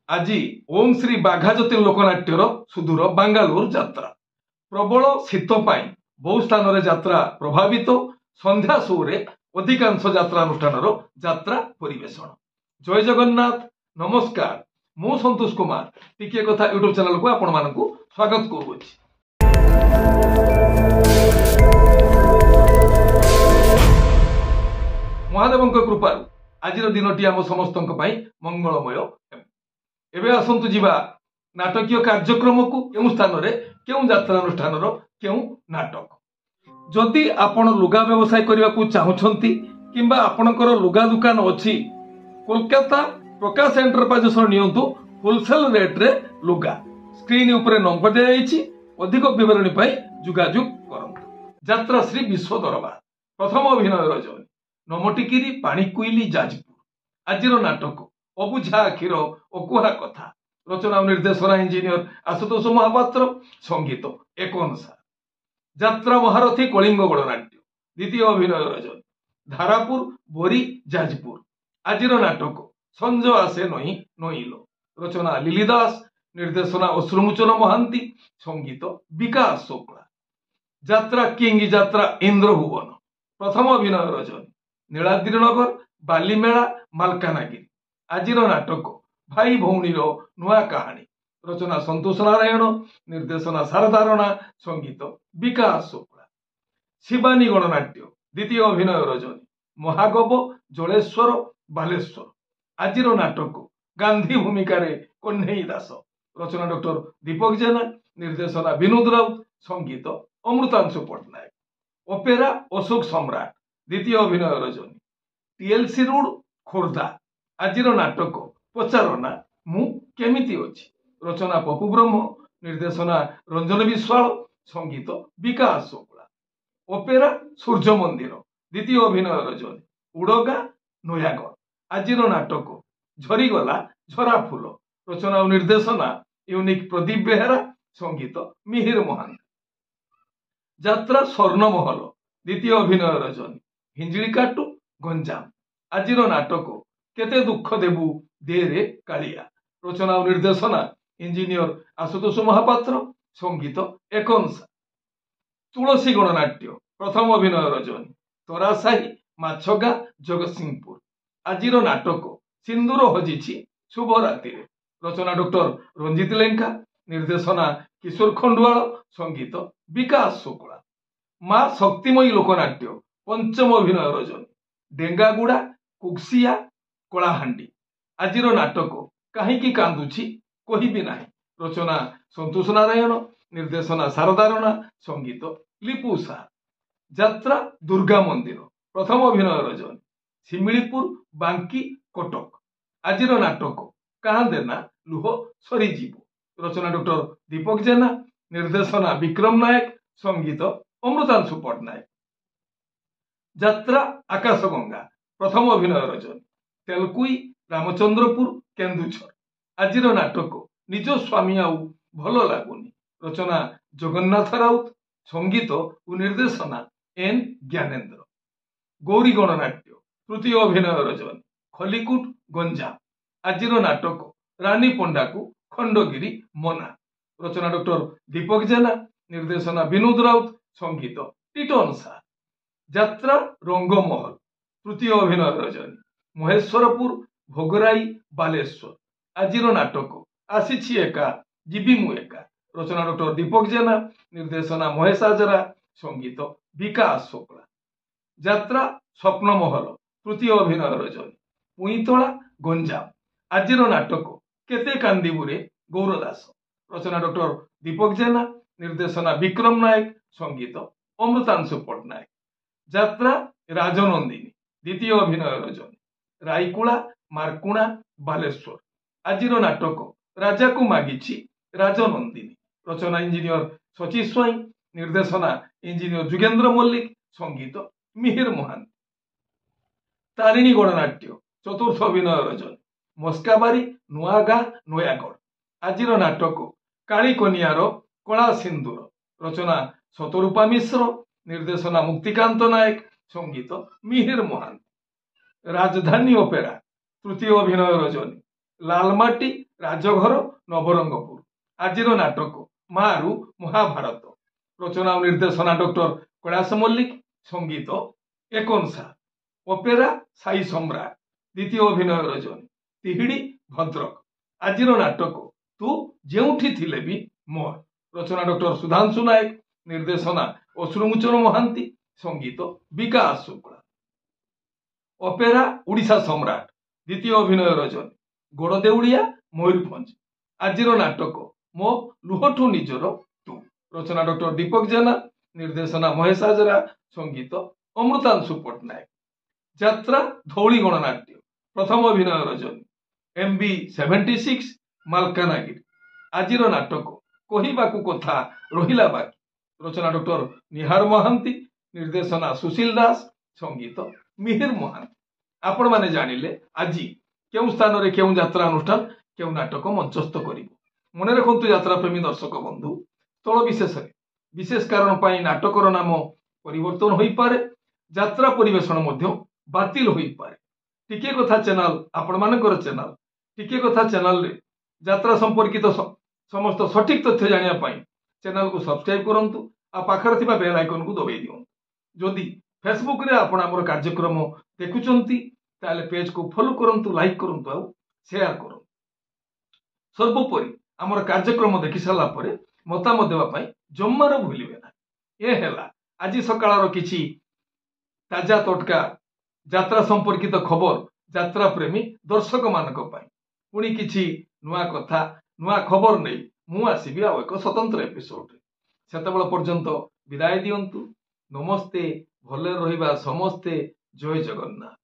आज ओम श्री बाघाज्योति लोकनाट्यर सुदूर बांगालोर यात्रा प्रबल शीत बहु स्थान में यात्रा प्रभावित संध्या शो रे अधिकांश यात्रा अनुष्ठान यात्रा परिवेषण। जय जगन्नाथ नमस्कार मु संतोष कुमार टिके कथा यूट्यूब चैनल को आपण मानकु स्वागत करूछि। महादेव कृपा आज दिनटी आम समस्त मंगलमय। एबे आसंतु जीवा नाटकीय कार्यक्रम को केउ स्थान रे केउ यात्रानुष्ठान केउ नाटक। जदि आपण लुगा व्यवसाय करने को चाहूछंती किंबा आपणकर लुगा दुकान अछि कोलकाता प्रकाश एंटरप्राइजेस नियंतु होलसेल रेट रे लुगा स्क्रीन ऊपर नंबर दिया जाइछि। अधिक विवरणी पाई जोगाजोग करंतु। यात्रा श्री विश्व दरबार प्रथम अभिनय रजनी नमटिकिरी पाणीकुइली जाजपुर। आजिर नाटक अबुझा आखिर अकुहा कथा रचना और निर्देशना इंजीनियर आशुतोष महापात्र संगीत एकनसा। यात्रा महारथी कलिंग गणनाट्य द्वितीय अभिनय रजनी धारापुर बोरी जाजपुर। आजिर नाटक संज आसे नई नईलो रचना लिली दास निर्देशना अश्रुमोचन महांती संगीत विकास शुक्ला। यात्रा किंग यात्रा इंद्रभुवन प्रथम अभिनय रजनी नीलाद्रिनगर बालीमेला मालकानगिरी। आजिर नाटक भाई भौणी नुआ कहानी रचना संतोष नारायण निर्देशना शारदा राणा संगीत विकास शुक्ला। शिवानी गणनाट्य द्वितीय अभिनय रजनी महागब जलेश्वर बालेश्वर। आजिर नाटक गांधी भूमिका कन्हई दास रचना डॉक्टर दीपक जेना निर्देशना विनोद राउत संगीत अमृतांशु पट्टनायक। ओपेरा अशोक सम्राट द्वितीय अभिनय रजनी टीएलसी रोड खोर्धा। आजिर नाटक पचारना मु केमिति अछि रचना पपु ब्रह्म निर्देशना रंजन विश्वाल संगीत विकास शुक्ला। ओपेरा सूर्य मंदिर द्वितीय अभिनय रजनी उड़गा नयागढ़। आजिर नाटक झरीगला झरा फूल रचना और निर्देशना यूनिक प्रदीप बेहेरा संगीत मिहिर महान। यात्रा स्वर्णमहल द्वितीय अभिनय रजनी हिंजिकाटू गंजाम। आजिर नाटक केते दुख देबू दे रे कालिया रचना और निर्देशना इंजीनियर आशुतोष महापात्र संगीत एकनसा। तुलसी गणनाट्य प्रथम अभिनय रजनी तरासाही माछगा जगतसिंहपुर। आजिर नाटक सिंदूर हजिछि शुभ राति रचना डॉक्टर रंजित लेंका निर्देशना किशोर खंडवाल संगीत विकास शुक्ला। मां शक्तिमयी लोकनाट्य पंचम अभिनय रजनी डेंगागुड़ा कुक्सिया कलाहांडी। आजिर नाटक कहीं कांदुछि कहिबी नाही रचना संतोष नारायण निर्देशना शारदा राणा संगीत लिपुसा। यात्रा दुर्गा मंदिर प्रथम अभिनय रजनी शिमिलीपुर बांकी कटक। आजिर नाटक कांदेना लुह सरीजीव रचना डॉक्टर दीपक जेना निर्देशना विक्रम नायक संगीत अमृतांशु पट्टनायक। यात्रा आकाशगंगा प्रथम अभिनय रजनी तेलकुई रामचंद्रपुर केन्दुझर। आजिर नाटक निज स्वामी आउ भल लगुनि रचना जगन्नाथ राउत संगीत और निर्देशना एन ज्ञानेन्द्र। गौरी गणनाट्य तृतीय अभिनय रजनी खलिकुट गंजाम। आजिर नाटक रानी पंडा को खंडगिरी मना रचना डॉक्टर दीपक जेना निर्देशना विनोद राउत संगीत टिटन सा। यात्रा रंगमहल तृतीय अभिनय रजनी महेश्वरपुर भोगराई बालेश्वर। आजिर नाटक आसीछि एका जीवी मु एका रचना डॉक्टर दीपक जेना निर्देशना महेश आजरा संगीत विकास शुक्ला। यात्रा स्वप्नमहल तृतीय अभिनय रजनी पुईतला गंजाम। आजिर नाटक केते कांदिबुरे गौरदास रचना डॉक्टर दीपक जेना निर्देशना विक्रम नायक संगीत अमृतांशु पट्टनायक। यात्रा राजनंदिनी द्वितीय अभिनय रजनी रायकुला मारकुणा बालेश्वर। आजिर नाटक राजा को मागिछि राजनंदिनी रचना इंजीनियर शची स्वाई निर्देशना इंजीनियर जुगेन्द्र मल्लिक संगीत मिहिर महान। तारिणी गणनाट्य चतुर्थ अभिनय रजनी मस्काबारी नुआगा नयागढ़। आजिर नाटक काली कनियार कला सिंदूर रचना शतरूपा मिश्र निर्देशना मुक्तिकांत नायक संगीत मिहिर महान। राजधानी ओपेरा तृतीय अभिनय रजनी लालमाटी ରାଜଘର ନବରଙ୍ଗପୁର। ଆଜିର ନାଟକ ମାରୁ ମହାଭାରତ। ରଚନା ଓ ନିର୍ଦ୍ଦେଶନା ଡକ୍ଟର କୈଳାସ ମଲ୍ଲିକ। ସଙ୍ଗୀତ ଏକନ ସା। ଅପେରା ସାଇ ସମ୍ରାଟ। ଦ୍ୱିତୀୟ ଅଭିନୟ ରଜନୀ। ତିହିଡି ଭଦ୍ରକ। ଆଜିର ନାଟକ ତୁ ଯେଉଁଠି ଥିଲେ ବି ମୋର। ରଚନା ଡକ୍ଟର ସୁଧାଂଶୁ ନାୟକ। ନିର୍ଦ୍ଦେଶନା ଅଶ୍ରୁମୋଚନ ମହାନ୍ତି। ସଙ୍ଗୀତ ବିକାଶ ଶୁକ୍ଳା। ଅପେରା ଓଡ଼ିଶା ସମ୍ରାଟ। ଦ୍ୱିତୀୟ ଅଭିନୟ ରଜନୀ। ଗୋଡଦେଉଳିଆ ମୟୂରଭଞ୍ଜ। ଆଜିର ନାଟକ ମୋ ଲୁହଠୁ ନିଜର ତୁ। ରଚନା ଡକ୍ଟର ଦୀପକ ଜେନା। ନିର୍ଦ୍ଦେଶନା ମହେଶ ହାଜରା। ସଙ୍ଗୀତ ଅମୃତାଂଶୁ ପଟ୍ଟନାୟକ। ଯାତ୍ରା ଧଉଳି ଗଣନାଟ୍ୟ। ପ୍ରଥମ ଅଭିନୟ ରଜନୀ। MB76 ମାଲକାନଗିରି। ଆଜିର ନାଟକ କହିବାକୁ କଥା ରହିଲା ବାକି। ରଚନା ଡକ୍ଟର ନିହାର ମହାନ୍ତି। ନିର୍ଦ୍ଦେଶନା ସୁଶୀଲ ଦାସ। ସଙ୍ଗୀତ ମିହିର ମହାନ୍ତି। ଆପଣମାନେ ଜାଣିଲେ ଆଜି କେଉଁ ସ୍ଥାନରେ କେଉଁ ଯାତ୍ରା ଅନୁଷ୍ଠାନ କେଉଁ ନାଟକ ମଞ୍ଚସ୍ଥ କରିବ। ମନେ ରଖନ୍ତୁ ଯାତ୍ରାପ୍ରେମୀ ଦର୍ଶକ ବନ୍ଧୁ, ସ୍ଥଳ ବିଶେଷରେ ବିଶେଷ କାରଣ ପାଇଁ ନାଟକର ନାମ ପରିବର୍ତ୍ତନ ହୋଇପାରେ, ଯାତ୍ରା ପରିବେଷଣ ମଧ୍ୟ ବାତିଲ ହୋଇପାରେ। ଟିକିଏ କଥା ଚ୍ୟାନେଲ ଆପଣମାନଙ୍କର ଚ୍ୟାନେଲ। ଟିକିଏ କଥା ଚ୍ୟାନେଲରେ ଯାତ୍ରା ସମ୍ପର୍କିତ ସମସ୍ତ ସଠିକ ତଥ୍ୟ ଜାଣିବା ପାଇଁ ଚ୍ୟାନେଲକୁ ସବସ୍କ୍ରାଇବ କରନ୍ତୁ ଆଉ ପାଖରେ ଥିବା ବେଲ ଆଇକନକୁ ଦବାଇ ଦିଅନ୍ତୁ। ଯଦି ଫେସବୁକରେ ଆପଣ ଆମର କାର୍ଯ୍ୟକ୍ରମ ଦେଖୁଛନ୍ତି ତାହେଲେ ପେଜକୁ ଫଲୋ କରନ୍ତୁ, ଲାଇକ୍ କରନ୍ତୁ ଆଉ ସେୟାର କରନ୍ତୁ। ସର୍ବୋପରି ଆମର କାର୍ଯ୍ୟକ୍ରମ ଦେଖି ସାରିଲା ପରେ ମତାମତ ଦେବା ପାଇଁ ଜମାରୁ ଭୁଲିବେ ନାହିଁ। ଏ ହେଲା ଆଜି ସକାଳର କିଛି ତାଜା ତଟକା ଯାତ୍ରା ସମ୍ପର୍କିତ ଖବର ଯାତ୍ରା ପ୍ରେମୀ ଦର୍ଶକ ମାନଙ୍କ ପାଇଁ। ପୁଣି କିଛି ନୂଆ କଥା ନୂଆ ଖବର ନେଇ ମୁଁ ଆସିବି ଆଉ ଏକ ସ୍ୱତନ୍ତ୍ର ଏପିସୋଡରେ। ସେତେବେଳେ ପର୍ଯ୍ୟନ୍ତ ବିଦାୟ ଦିଅନ୍ତୁ। ନମସ୍ତେ। ଭଲରେ ରହିବା ସମସ୍ତେ। ଜୟ ଜଗନ୍ନାଥ।